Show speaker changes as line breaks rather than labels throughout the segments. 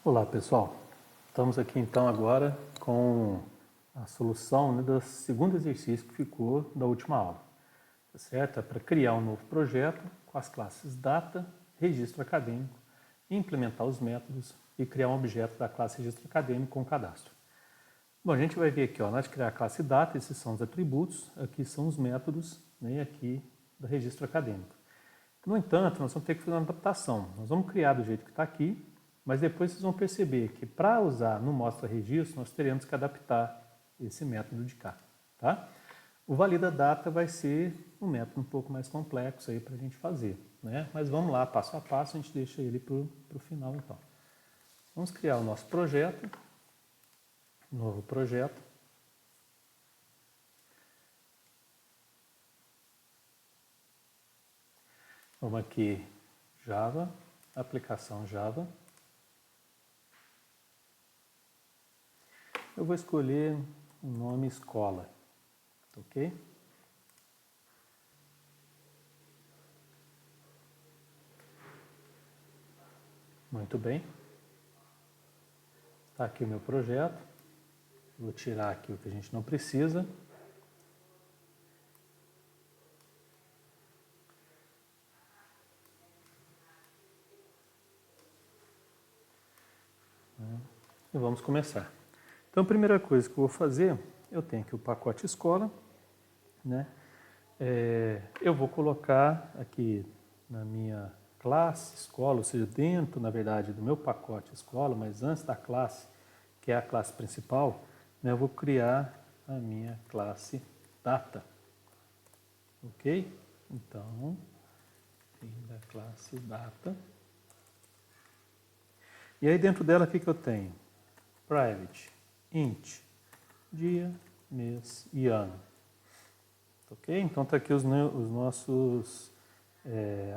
Olá pessoal, estamos aqui então agora com a solução do segundo exercício que ficou da última aula, tá certo? É para criar um novo projeto com as classes data, registro acadêmico, implementar os métodos e criar um objeto da classe registro acadêmico com cadastro. Bom, a gente vai ver aqui, ó, na hora de criar a classe data, esses são os atributos, aqui são os métodos, né, e aqui do registro acadêmico. No entanto, nós vamos ter que fazer uma adaptação. Nós vamos criar do jeito que está aqui, mas depois vocês vão perceber que para usar no mostra registro, nós teremos que adaptar esse método de cá, tá? O valida data vai ser um método um pouco mais complexo aí para a gente fazer, né? Mas vamos lá, passo a passo, a gente deixa ele para o final então. Vamos criar o nosso projeto, novo projeto. Vamos aqui, Java, aplicação Java. Eu vou escolher o nome escola, ok? Muito bem. Está aqui o meu projeto. Vou tirar aqui o que a gente não precisa. E vamos começar. Então, a primeira coisa que eu vou fazer, eu tenho aqui o pacote escola, né? Eu vou colocar aqui na minha classe escola, ou seja, dentro, na verdade, do meu pacote escola, mas antes da classe, que é a classe principal, né, eu vou criar a minha classe data. Ok? Então, tem da classe data. E aí dentro dela, o que eu tenho? Private, int, dia, mês e ano. Ok? Então está aqui os nossos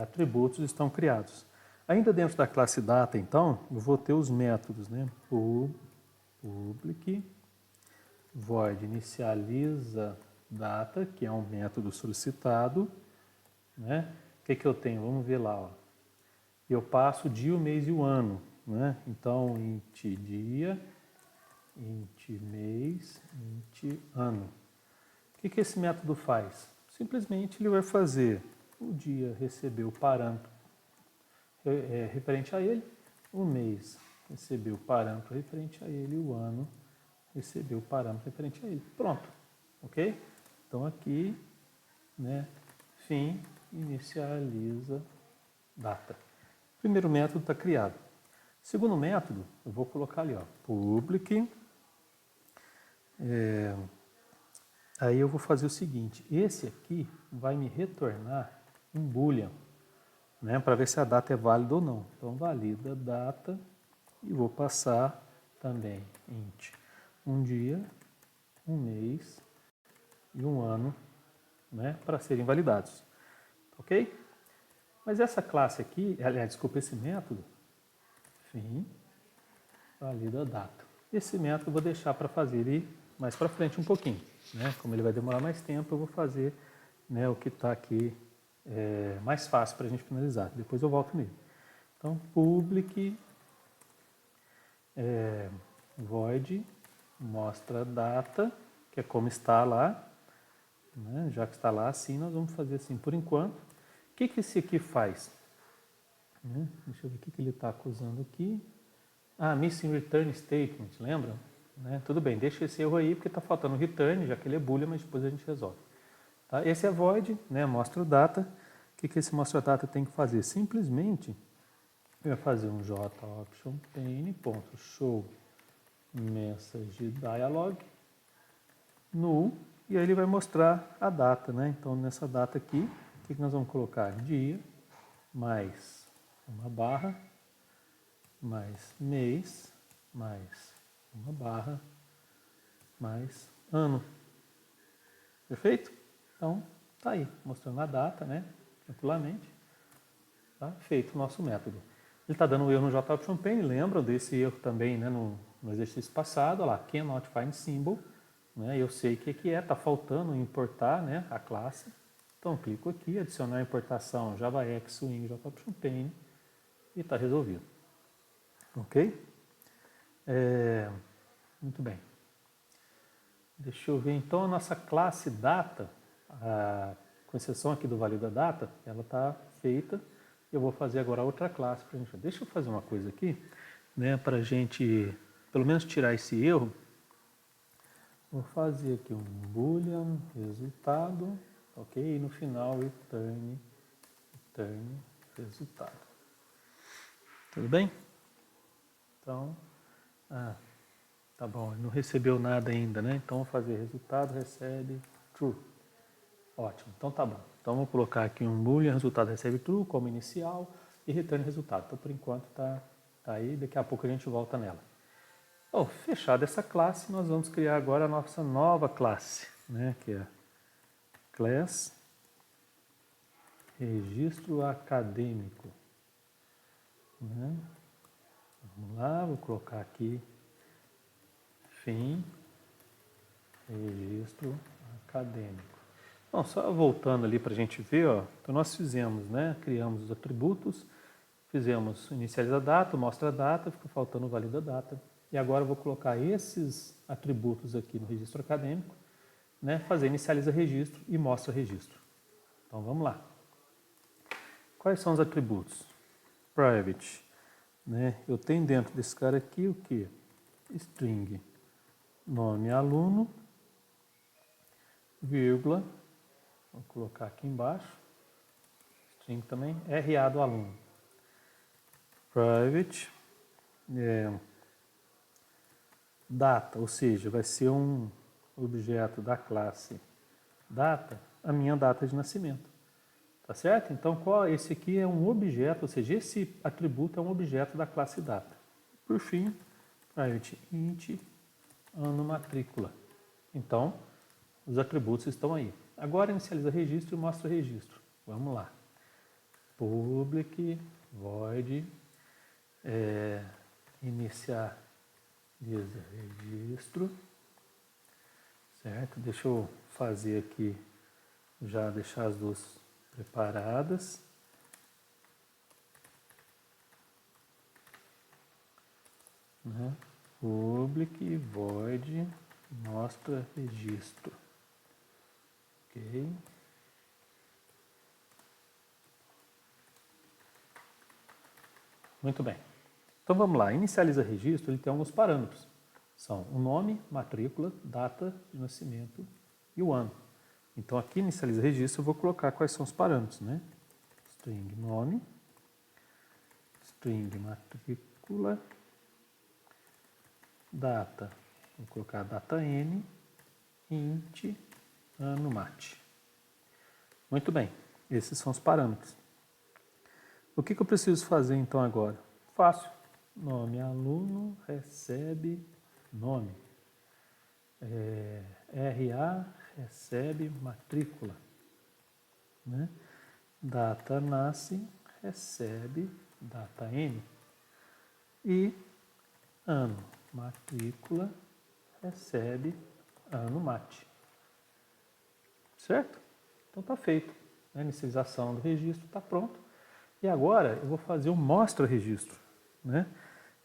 atributos estão criados. Ainda dentro da classe data, então, eu vou ter os métodos, né? Public, void inicializa data, que é um método solicitado, né? O que eu tenho? Vamos ver lá, ó. Eu passo o dia, o mês e o ano, né? Então, int dia, int mês, int ano. O que esse método faz? Simplesmente ele vai fazer o dia receber o parâmetro referente a ele, o mês receber o parâmetro referente a ele, o ano receber o parâmetro referente a ele. Pronto, ok? Então aqui, né, fim, inicializa data. Primeiro método está criado. Segundo método, eu vou colocar ali, ó, public. Aí eu vou fazer o seguinte, esse aqui vai me retornar um boolean, né, para ver se a data é válida ou não. Então valida data e vou passar também int um dia, um mês e um ano, né, para serem validados. Ok? Mas essa classe aqui, aliás, desculpa, esse método, fim, valida data. Esse método eu vou deixar para fazer ele mais para frente um pouquinho, né? Como ele vai demorar mais tempo, eu vou fazer, né, o que está aqui mais fácil para a gente finalizar. Depois eu volto nele. Então, public void mostra data, que é como está lá, né? Já que está lá assim, nós vamos fazer assim por enquanto. O que esse aqui faz? Né? Deixa eu ver o que ele está acusando aqui. Ah, missing return statement, lembra? Né? Tudo bem, deixa esse erro aí, porque está faltando o return, já que ele é boolean, mas depois a gente resolve. Tá? Esse é void, né? Mostra data. O que esse mostra data tem que fazer? Simplesmente, eu vou fazer um joption pane.show message dialog null, e aí ele vai mostrar a data, né? Então, nessa data aqui, o que nós vamos colocar? Dia, mais uma barra, mais mês, mais uma barra, mais ano. Perfeito? Então, tá aí, mostrando a data, né? Tranquilamente. Tá? Feito o nosso método. Ele está dando um erro no joption pane, lembram desse erro também, né, no exercício passado, olha lá, cannot find symbol, né, eu sei o que é, está faltando importar, né, a classe, então clico aqui, adicionar a importação JavaX swing joption pane e está resolvido. Ok? Muito bem. Deixa eu ver, então, a nossa classe data, com exceção aqui do valida data, ela está feita. Eu vou fazer agora outra classe para a gente. Deixa eu fazer uma coisa aqui, né, para a gente, pelo menos, tirar esse erro. Vou fazer aqui um boolean resultado, ok? E no final return resultado. Tudo bem? Então, tá bom, não recebeu nada ainda, né? Então, vou fazer resultado recebe true. Ótimo, então tá bom. Então, vou colocar aqui um boolean resultado recebe true como inicial e return resultado. Então, por enquanto, tá aí. Daqui a pouco a gente volta nela. Bom, fechada essa classe, nós vamos criar agora a nossa nova classe, né? Que é class registro acadêmico. Né? Vamos lá, vou colocar aqui fim registro acadêmico. Bom, só voltando ali para a gente ver, ó, então nós fizemos, né? Criamos os atributos, fizemos inicializa data, mostra data, fica faltando o valida data. E agora eu vou colocar esses atributos aqui no registro acadêmico, né? Fazer inicializa registro e mostra registro. Então vamos lá. Quais são os atributos? Private, né? Eu tenho dentro desse cara aqui o que? String, nome aluno, vírgula, vou colocar aqui embaixo, string também, RA do aluno. Private, data, ou seja, vai ser um objeto da classe data, a minha data de nascimento. Tá certo? Então, esse aqui é um objeto, ou seja, esse atributo é um objeto da classe data. Por fim, private int ano matrícula. Então, os atributos estão aí. Agora, inicializa registro e mostra registro. Vamos lá. Public void inicializa registro. Certo? Deixa eu fazer aqui, já deixar as duas preparadas. Né? Public void mostra registro. Ok. Muito bem. Então vamos lá. Inicializa registro, ele tem alguns parâmetros. São o nome, matrícula, data de nascimento e o ano. Então aqui inicializa registro eu vou colocar quais são os parâmetros, né? String nome, string matrícula, data, vou colocar data n, int, ano mat. Muito bem, esses são os parâmetros. O que eu preciso fazer então agora? Fácil. Nome aluno recebe nome. RA recebe matrícula. Né? Data nasce recebe data N. E ano matrícula recebe ano mate. Certo? Então está feito. A inicialização do registro está pronto. E agora eu vou fazer um mostra registro. Né?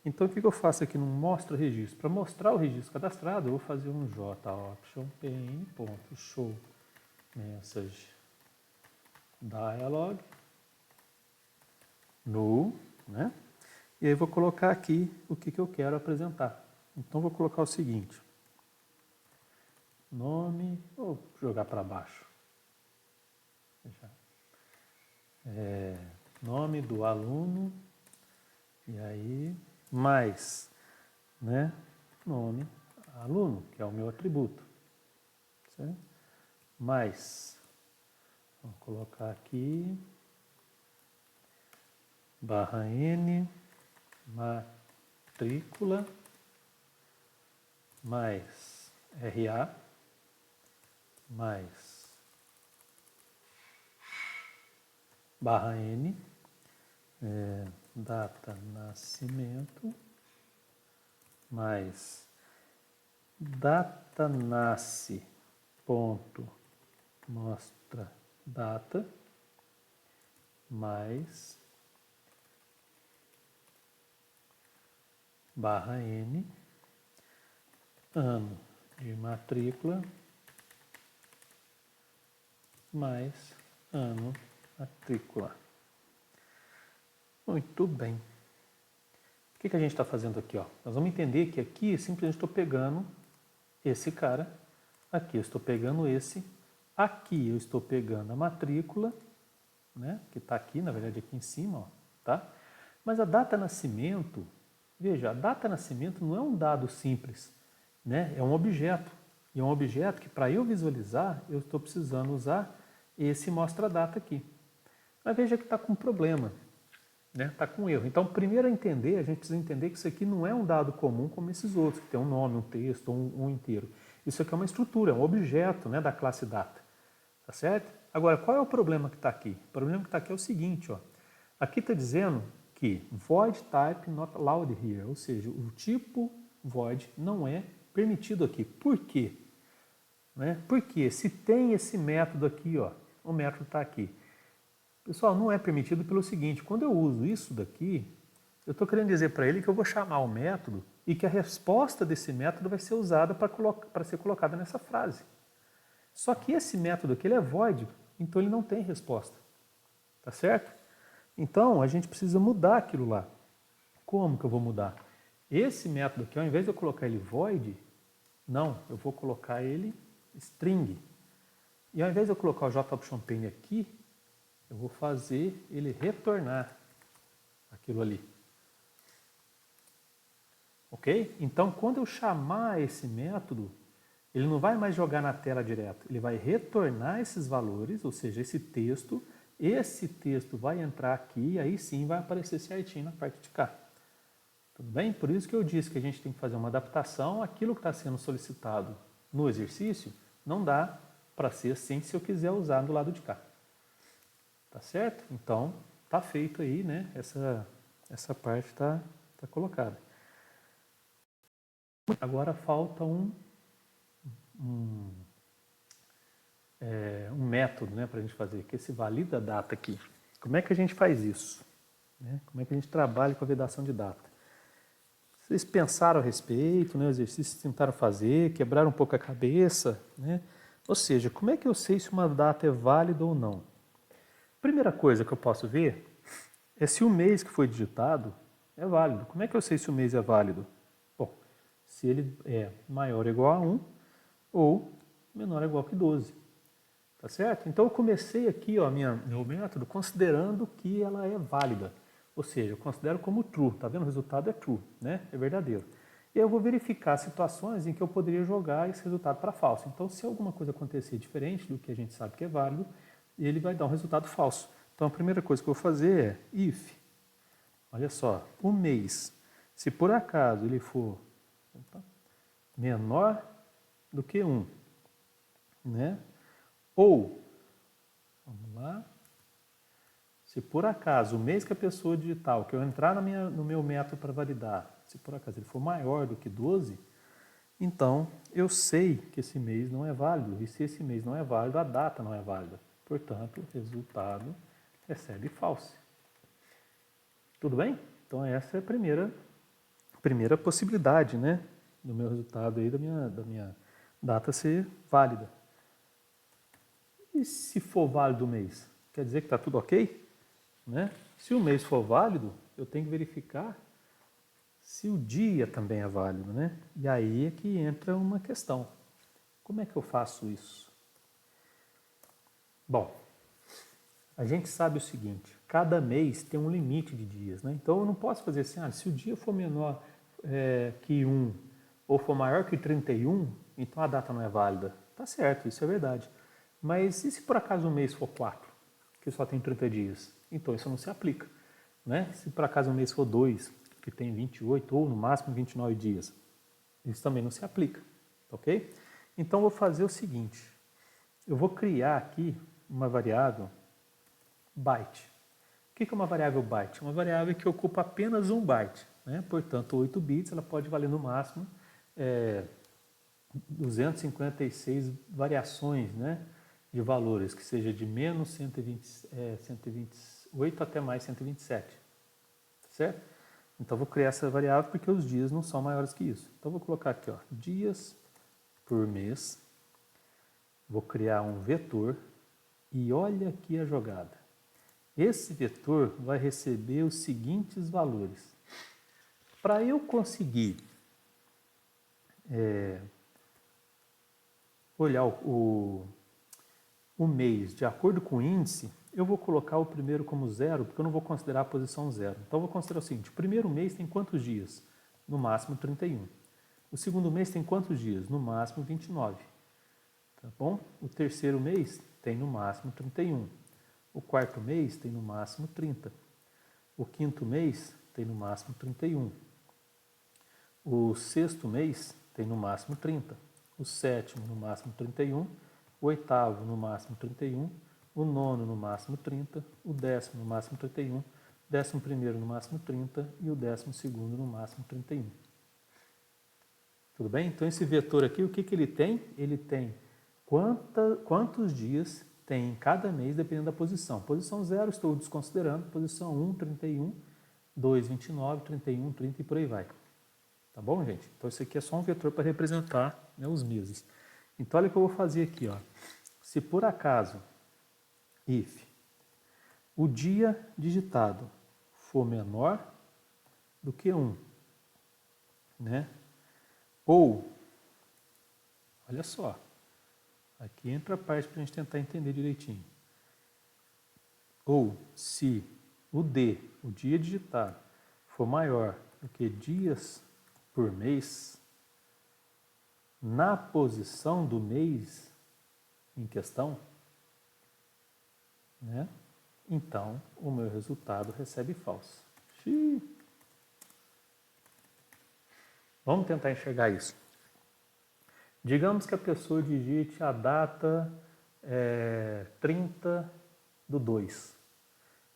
Então o que eu faço aqui no mostra registro? Para mostrar o registro cadastrado, eu vou fazer um joption.pn.show message dialog null, né? E aí vou colocar aqui o que eu quero apresentar. Então vou colocar o seguinte: nome, vou jogar para baixo. Nome do aluno, e aí mais, né? Nome aluno, que é o meu atributo. Certo? Mais, vou colocar aqui, barra N, matrícula, mais RA, mais barra N, data nascimento, mais data nasce ponto mostra data, mais barra N, ano de matrícula, mais ano matrícula. Muito bem. O que a gente está fazendo aqui? Ó? Nós vamos entender que aqui simplesmente estou pegando esse cara, aqui eu estou pegando esse, aqui eu estou pegando a matrícula, né, que está aqui, na verdade aqui em cima, ó, tá? Mas a data nascimento, veja, a data nascimento não é um dado simples, né? É um objeto. E é um objeto que para eu visualizar, eu estou precisando usar esse mostra data aqui. Mas veja que está com um problema, né? Está com erro. Então, primeiro a entender, a gente precisa entender que isso aqui não é um dado comum como esses outros, que tem um nome, um texto, um inteiro. Isso aqui é uma estrutura, é um objeto, né, da classe data. Tá certo? Agora, qual é o problema que está aqui? O problema que está aqui é o seguinte, ó. Aqui está dizendo que void type not allowed here, ou seja, o tipo void não é permitido aqui. Por quê? Né? Porque se tem esse método aqui, ó, o método está aqui. Pessoal, não é permitido pelo seguinte, quando eu uso isso daqui, eu estou querendo dizer para ele que eu vou chamar o método e que a resposta desse método vai ser usada para ser colocada nessa frase. Só que esse método aqui ele é void, então ele não tem resposta. Tá certo? Então, a gente precisa mudar aquilo lá. Como que eu vou mudar? Esse método aqui, ao invés de eu colocar ele void, não, eu vou colocar ele string. E ao invés de eu colocar o JOptionPane aqui, eu vou fazer ele retornar aquilo ali. Ok? Então, quando eu chamar esse método, ele não vai mais jogar na tela direto, ele vai retornar esses valores, ou seja, esse texto vai entrar aqui e aí sim vai aparecer certinho na parte de cá. Tudo bem? Por isso que eu disse que a gente tem que fazer uma adaptação àquilo que está sendo solicitado no exercício, não dá para ser assim se eu quiser usar do lado de cá. Tá certo? Então, tá feito aí, né? Essa parte está colocada. Agora falta um método, né, para a gente fazer, que é esse valida data aqui. Como é que a gente faz isso? Né? Como é que a gente trabalha com a validação de data? Vocês pensaram a respeito, né, o exercício tentaram fazer, quebraram um pouco a cabeça, né? Ou seja, como é que eu sei se uma data é válida ou não? Primeira coisa que eu posso ver é se o mês que foi digitado é válido. Como é que eu sei se o mês é válido? Bom, se ele é maior ou igual a 1 ou menor ou igual que 12. Tá certo? Então eu comecei aqui, ó, meu método considerando que ela é válida. Ou seja, eu considero como true. Tá vendo? O resultado é true, né? É verdadeiro. E eu vou verificar situações em que eu poderia jogar esse resultado para falso. Então, se alguma coisa acontecer diferente do que a gente sabe que é válido, ele vai dar um resultado falso. Então, a primeira coisa que eu vou fazer é if. Olha só, o mês, se por acaso ele for menor do que 1, né? Ou, vamos lá, se por acaso o mês que a pessoa digital, que eu entrar no meu método para validar, se por acaso ele for maior do que 12, então eu sei que esse mês não é válido. E se esse mês não é válido, a data não é válida. Portanto, o resultado recebe false. Tudo bem? Então essa é a primeira possibilidade, né? Do meu resultado aí, da minha data ser válida. E se for válido o mês? Quer dizer que está tudo ok? Né? Se o mês for válido, eu tenho que verificar se o dia também é válido, né? E aí é que entra uma questão. Como é que eu faço isso? Bom, a gente sabe o seguinte, cada mês tem um limite de dias, né? Então eu não posso fazer assim, se o dia for menor que 1 ou for maior que 31, então a data não é válida. Tá certo, isso é verdade. Mas e se por acaso o mês for 4, que só tem 30 dias? Então isso não se aplica. Né? Se por acaso o mês for 2, que tem 28 ou no máximo 29 dias, isso também não se aplica. Ok? Então eu vou fazer o seguinte, eu vou criar aqui uma variável byte. O que é uma variável byte? Uma variável que ocupa apenas um byte. Né? Portanto, 8 bits, ela pode valer no máximo 256 variações, né, de valores, que seja de menos 128 até mais 127. Certo? Então, vou criar essa variável porque os dias não são maiores que isso. Então, vou colocar aqui, ó, dias por mês. Vou criar um vetor e olha aqui a jogada. Esse vetor vai receber os seguintes valores. Para eu conseguir olhar o mês de acordo com o índice, eu vou colocar o primeiro como zero, porque eu não vou considerar a posição zero. Então, eu vou considerar o seguinte, o primeiro mês tem quantos dias? No máximo 31. O segundo mês tem quantos dias? No máximo 29. Tá bom? O terceiro mês tem no máximo 31. O quarto mês tem no máximo 30. O quinto mês tem no máximo 31. O sexto mês tem no máximo 30. O sétimo no máximo 31. O oitavo no máximo 31. O nono no máximo 30. O décimo no máximo 31. O 11º no máximo 30. E o 12º no máximo 31. Tudo bem? Então, esse vetor aqui, o que ele tem? Ele tem quantos dias tem em cada mês, dependendo da posição. Posição 0, estou desconsiderando. Posição 1, 31. 2, 29. 31, 30 e por aí vai. Tá bom, gente? Então, isso aqui é só um vetor para representar, né, os meses. Então, olha o que eu vou fazer aqui, ó. Se por acaso, if, o dia digitado for menor do que 1, né? Ou, olha só, aqui entra a parte para a gente tentar entender direitinho. Ou, se o D, o dia digitado, for maior do que dias por mês, na posição do mês em questão, né? Então, o meu resultado recebe falso. Vamos tentar enxergar isso. Digamos que a pessoa digite a data 30/2.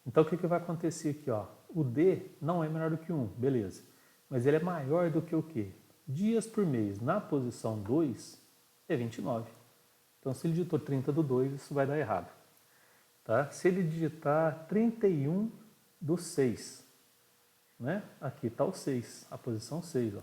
Então, o que vai acontecer aqui? Ó? O D não é menor do que 1, beleza. Mas ele é maior do que o quê? Dias por mês na posição 2 é 29. Então, se ele digitou 30/2, isso vai dar errado. Tá? Se ele digitar 31/6, né? Aqui está o 6, a posição 6. Ó.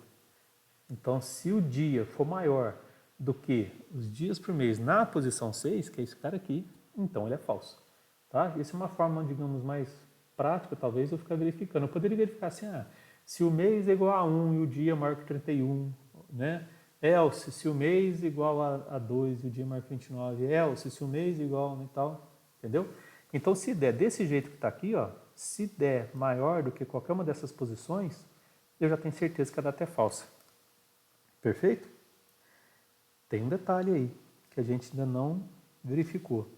Então, se o dia for maior do que os dias por mês na posição 6, que é esse cara aqui, então ele é falso. Tá? Essa é uma forma, digamos, mais prática, talvez, eu ficar verificando. Eu poderia verificar assim, se o mês é igual a 1 e o dia é maior que 31, né? Else, se o mês é igual a 2 e o dia é maior que 29. Else, se o mês é igual e tal, entendeu? Então, se der desse jeito que está aqui, ó, se der maior do que qualquer uma dessas posições, eu já tenho certeza que a data é falsa. Perfeito? Tem um detalhe aí, que a gente ainda não verificou.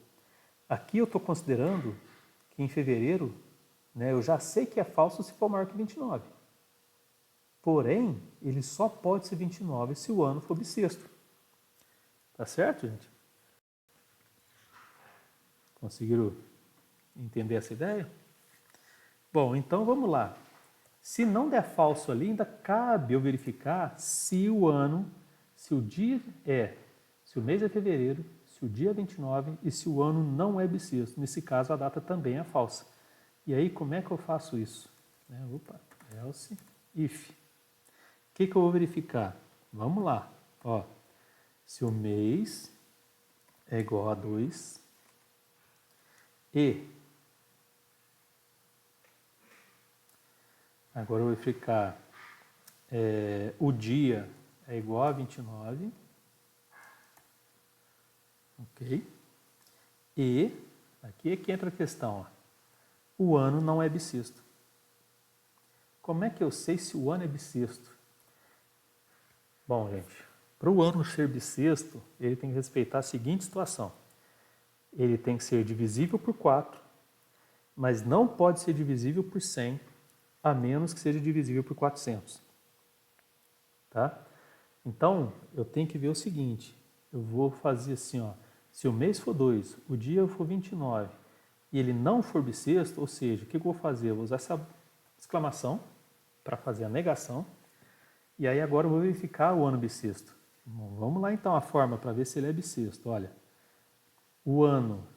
Aqui eu estou considerando que em fevereiro, né, eu já sei que é falso se for maior que 29. Porém, ele só pode ser 29 se o ano for bissexto. Tá certo, gente? Conseguiram entender essa ideia? Bom, então vamos lá. Se não der falso ali, ainda cabe eu verificar se o ano, se o mês é fevereiro, se o dia é 29 e se o ano não é bissexto. Nesse caso, a data também é falsa. E aí, como é que eu faço isso? Else, if. O que eu vou verificar? Vamos lá. Ó, se o mês é igual a 2 e agora eu vou verificar o dia é igual a 29, ok? E aqui é que entra a questão, ó, o ano não é bissexto. Como é que eu sei se o ano é bissexto? Bom, gente, para o ano ser bissexto, ele tem que respeitar a seguinte situação. Ele tem que ser divisível por 4, mas não pode ser divisível por 100, a menos que seja divisível por 400. Tá? Então, eu tenho que ver o seguinte, eu vou fazer assim, ó, se o mês for 2, o dia for 29, e ele não for bissexto, ou seja, o que eu vou fazer? Eu vou usar essa exclamação para fazer a negação, e aí agora eu vou verificar o ano bissexto. Bom, vamos lá então a forma para ver se ele é bissexto. Olha, o ano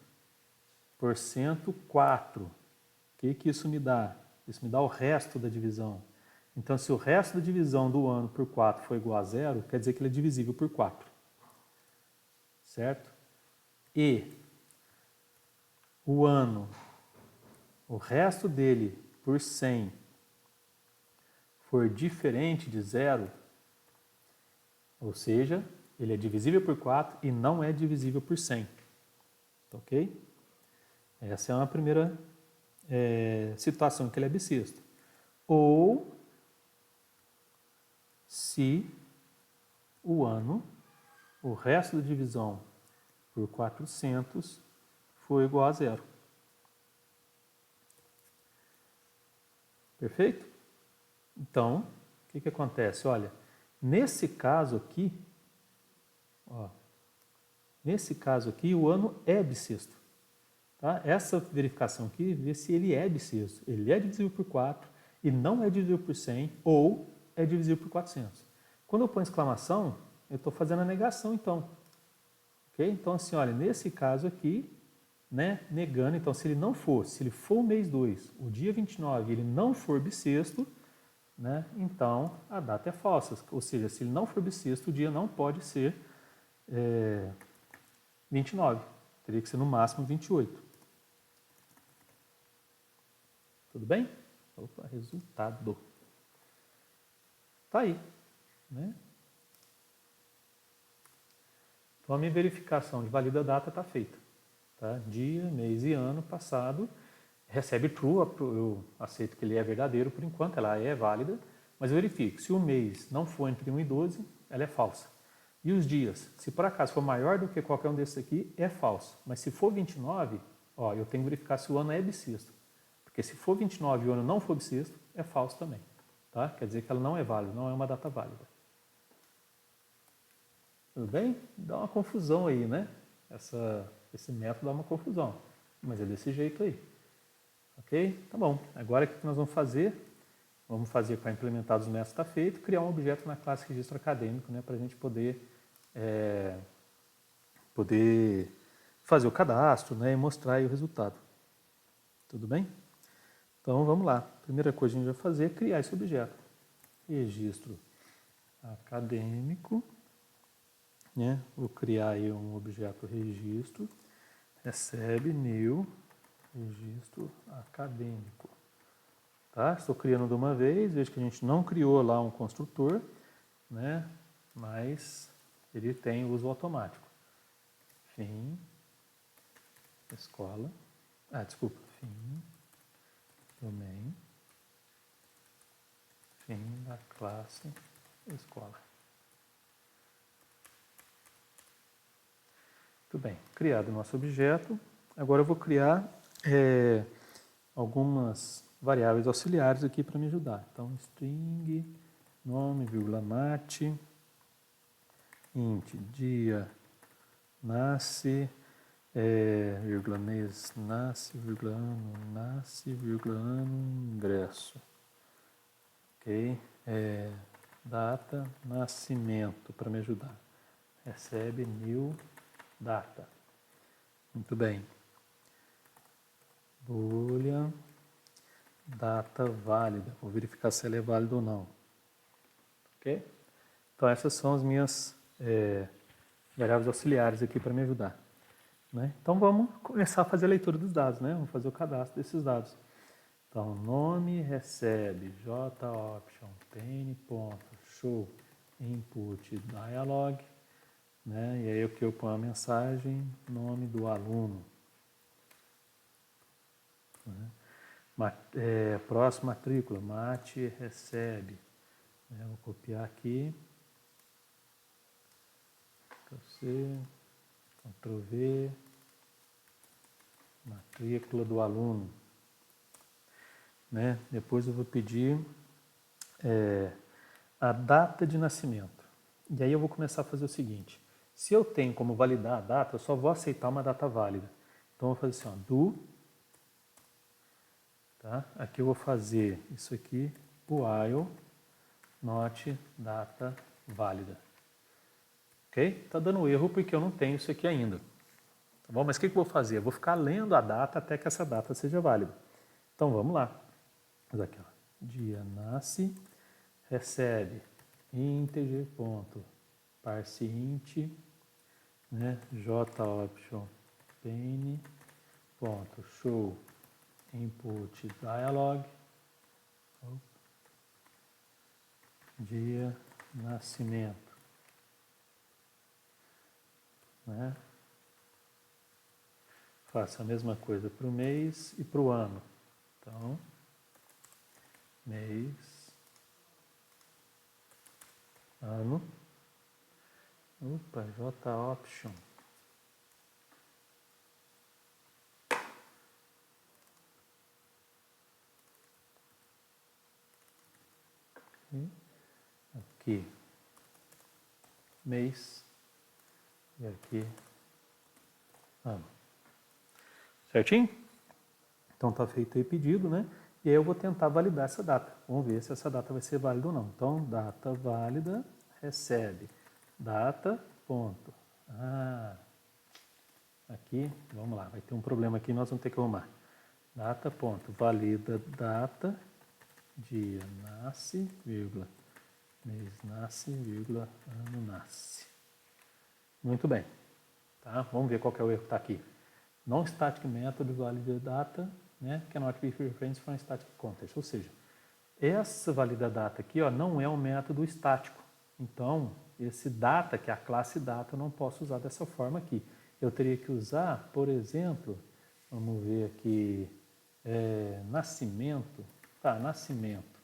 por cento 4, o que isso me dá? Isso me dá o resto da divisão. Então, se o resto da divisão do ano por 4 for igual a 0, quer dizer que ele é divisível por 4. Certo? E o ano, o resto dele por 100 for diferente de 0, ou seja, ele é divisível por 4 e não é divisível por 100. Ok? Essa é uma primeira situação em que ele é bissexto. Ou se o ano, o resto da divisão por 400 for igual a 0. Perfeito? Então, o que acontece? Olha, nesse caso aqui, o ano é bissexto. Tá? Essa verificação aqui vê se ele é bissexto. Ele é divisível por 4 e não é divisível por 100 ou é divisível por 400. Quando eu ponho exclamação, eu estou fazendo a negação então. Okay? Então assim, olha, nesse caso aqui, né, negando, então se ele for o mês 2, o dia 29, ele não for bissexto, né, então a data é falsa. Ou seja, se ele não for bissexto, o dia não pode ser 29. Teria que ser no máximo 28. Tudo bem? Opa, resultado. Tá aí. Né? Então a minha verificação de válida data está feita. Tá? Dia, mês e ano passado. Recebe true, eu aceito que ele é verdadeiro por enquanto, ela é válida, mas eu verifico. Se o mês não for entre 1 e 12, ela é falsa. E os dias, se por acaso for maior do que qualquer um desses aqui, é falso. Mas se for 29, ó, eu tenho que verificar se o ano é bissexto. Porque se for 29 e o ano não for bissexto, é falso também. Tá? Quer dizer que ela não é válida, não é uma data válida. Tudo bem? Dá uma confusão aí, né? Esse método dá uma confusão. Mas é desse jeito aí. Ok? Tá bom. Agora o que nós vamos fazer? Vamos fazer para implementar os métodos está feito, criar um objeto na classe registro acadêmico, né, para a gente poder fazer o cadastro, né, e mostrar aí o resultado. Tudo bem? Então vamos lá. Primeira coisa que a gente vai fazer é criar esse objeto. Registro acadêmico. Né? Vou criar aí um objeto registro. Recebe new registro acadêmico. Tá? Estou criando de uma vez, vejo que a gente não criou lá um construtor, né? Mas ele tem uso automático. Fim, escola, fim, domain, fim da classe, escola. Muito bem, criado o nosso objeto, agora eu vou criar algumas variáveis auxiliares aqui para me ajudar. Então, string, nome, vírgula, mate, int, dia, nasce, vírgula, mês, nasce, vírgula, ano, ingresso. Ok? Data, nascimento, para me ajudar. Recebe new data. Muito bem. Boolean, data válida. Vou verificar se ela é válida ou não. Ok? Então essas são as minhas variáveis auxiliares aqui para me ajudar. Né? Então vamos começar a fazer a leitura dos dados, né? Vamos fazer o cadastro desses dados. Então nome, recebe, joption, pane.show, input, dialog, né? E aí eu ponho a mensagem, nome do aluno. Né? Próxima matrícula, mate, recebe. Vou copiar aqui. Ctrl+C, Ctrl+V, matrícula do aluno. Né? Depois eu vou pedir a data de nascimento. E aí eu vou começar a fazer o seguinte. Se eu tenho como validar a data, eu só vou aceitar uma data válida. Então eu vou fazer assim, ó, do. Tá? Aqui eu vou fazer isso aqui, while not data válida. Ok? Está dando erro porque eu não tenho isso aqui ainda. Tá bom? Mas o que eu vou fazer? Eu vou ficar lendo a data até que essa data seja válida. Então vamos lá. Mas aqui, ó, dia nasce, recebe integer ponto parseInt, né, joption pane ponto show input dialog, dia nascimento, né? Faço a mesma coisa para o mês e para o ano. Então, mês, ano, joption. Aqui, mês, e aqui, ano. Certinho? Então está feito aí o pedido, né? E aí eu vou tentar validar essa data. Vamos ver se essa data vai ser válida ou não. Então, data válida, recebe. Data, ponto. Aqui, vamos lá, vai ter um problema aqui, nós vamos ter que arrumar. Data, ponto, valida data, dia nasce, vírgula, mês nasce, vírgula, ano nasce. Muito bem. Tá? Vamos ver qual que é o erro que está aqui. Non-static method valida data, né? Cannot be referenced from static context. Ou seja, essa valida data aqui, ó, não é um método estático. Então, esse data, que é a classe data, eu não posso usar dessa forma aqui. Eu teria que usar, por exemplo, vamos ver aqui, nascimento. Tá, nascimento.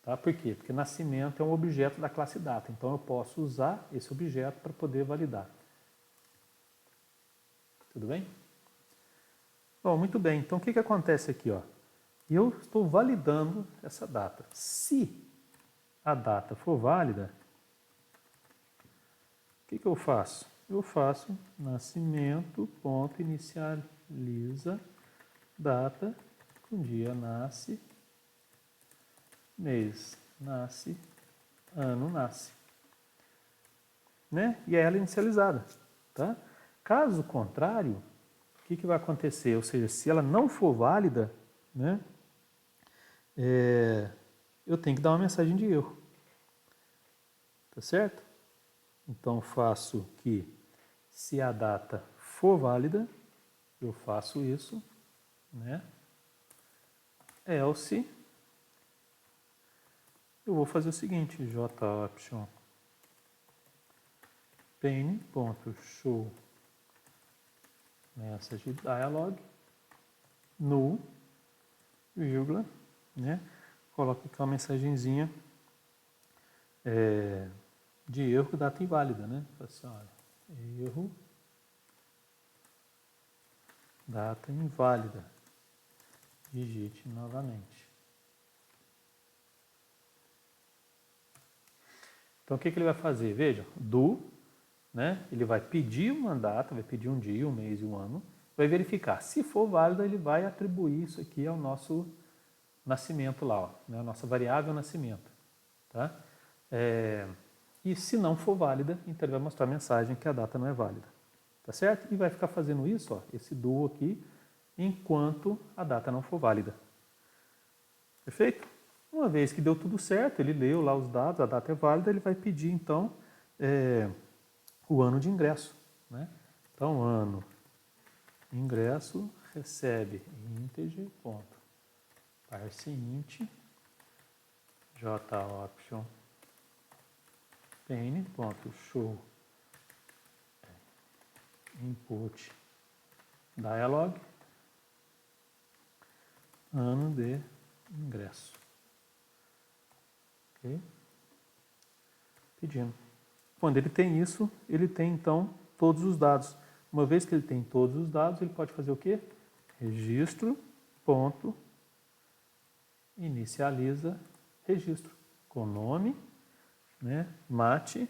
Tá? Por quê? Porque nascimento é um objeto da classe data. Então, eu posso usar esse objeto para poder validar. Tudo bem? Bom, muito bem. Então, o que acontece aqui? Ó? Eu estou validando essa data. Se a data for válida, o que eu faço? Eu faço nascimento, ponto, inicializa, data, com dia nasce, mês nasce, ano nasce. Né? E é ela inicializada. Tá? Caso contrário, o que vai acontecer? Ou seja, se ela não for válida, né, eu tenho que dar uma mensagem de erro. Tá certo? Então, faço que, se a data for válida, eu faço isso, né? Else, eu vou fazer o seguinte, joption pane.show message dialog null, vírgula, né? Coloco aqui uma mensagenzinha de erro com data inválida, né? Assim, olha, erro, data inválida. Digite novamente. Então, o que ele vai fazer? Veja, né? Ele vai pedir uma data, vai pedir um dia, um mês e um ano, vai verificar. Se for válido, ele vai atribuir isso aqui ao nosso nascimento lá, ó, né? A nossa variável nascimento. Tá? E se não for válida, então ele vai mostrar a mensagem que a data não é válida. Tá certo? E vai ficar fazendo isso, ó, esse do aqui, enquanto a data não for válida. Perfeito? Uma vez que deu tudo certo, ele leu lá os dados, a data é válida, ele vai pedir então o ano de ingresso. Né? Então, ano, ingresso, recebe integer, ponto, parseInt, joption pane, ponto, show input dialog, ano de ingresso. Ok? Pedindo. Quando ele tem isso, ele tem então todos os dados. Uma vez que ele tem todos os dados, ele pode fazer o quê? Registro, ponto, inicializa registro, com nome, né, mate,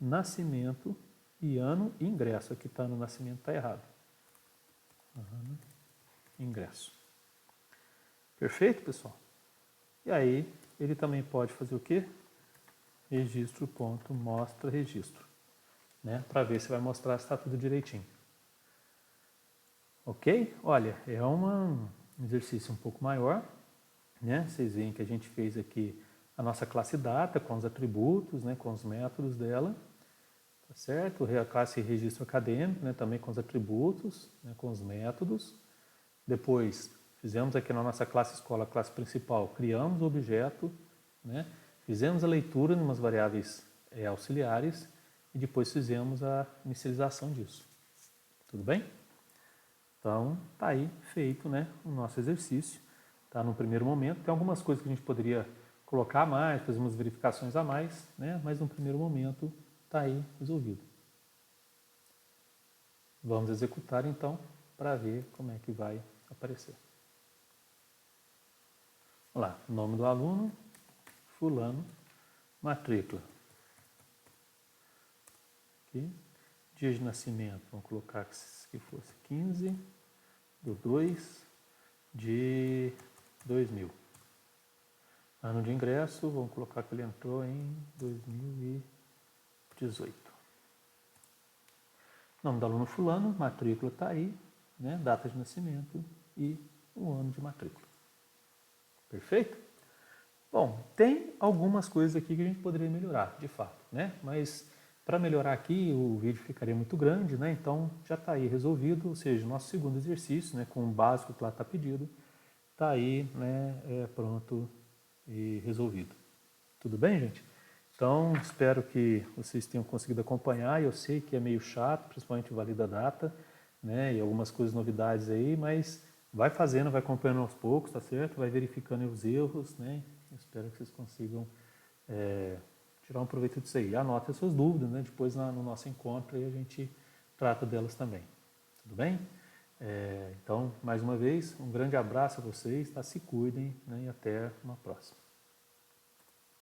nascimento e ano e ingresso. Aqui está no nascimento, está errado. Ano, ingresso. Perfeito, pessoal? E aí, ele também pode fazer o quê? Registro, ponto, mostra registro. Né? Para ver se vai mostrar se está tudo direitinho. Ok? Olha, é um exercício um pouco maior. Né? Vocês veem que a gente fez aqui a nossa classe data com os atributos, né, com os métodos dela, tá certo? A classe registro acadêmico, né, também com os atributos, né, com os métodos. Depois, fizemos aqui na nossa classe escola, a classe principal, criamos o objeto, né, fizemos a leitura em umas variáveis auxiliares e depois fizemos a inicialização disso. Tudo bem? Então, tá aí feito, né, o nosso exercício. Tá no primeiro momento. Tem algumas coisas que a gente poderia colocar a mais, fazer umas verificações a mais, né, mas no primeiro momento tá aí resolvido. Vamos executar então para ver como é que vai aparecer. Olha lá, nome do aluno, fulano, matrícula. Aqui. Dia de nascimento, vamos colocar que fosse 15/2 de 2000. Ano de ingresso, vamos colocar que ele entrou em 2018. Nome do aluno fulano, matrícula está aí, né? Data de nascimento e o ano de matrícula. Perfeito? Bom, tem algumas coisas aqui que a gente poderia melhorar, de fato, né? Mas para melhorar aqui o vídeo ficaria muito grande, né? Então já está aí resolvido, ou seja, nosso segundo exercício, né? Com o básico que lá está pedido, está aí, né? Pronto e resolvido. Tudo bem, gente? Então, espero que vocês tenham conseguido acompanhar. Eu sei que é meio chato, principalmente o valida data, né? E algumas coisas, novidades aí, mas vai fazendo, vai acompanhando aos poucos, tá certo? Vai verificando os erros, né? Eu espero que vocês consigam tirar um proveito disso aí. Anote as suas dúvidas, né? Depois no nosso encontro aí a gente trata delas também. Tudo bem? Então, mais uma vez, um grande abraço a vocês, tá? Se cuidem, né? E até uma próxima.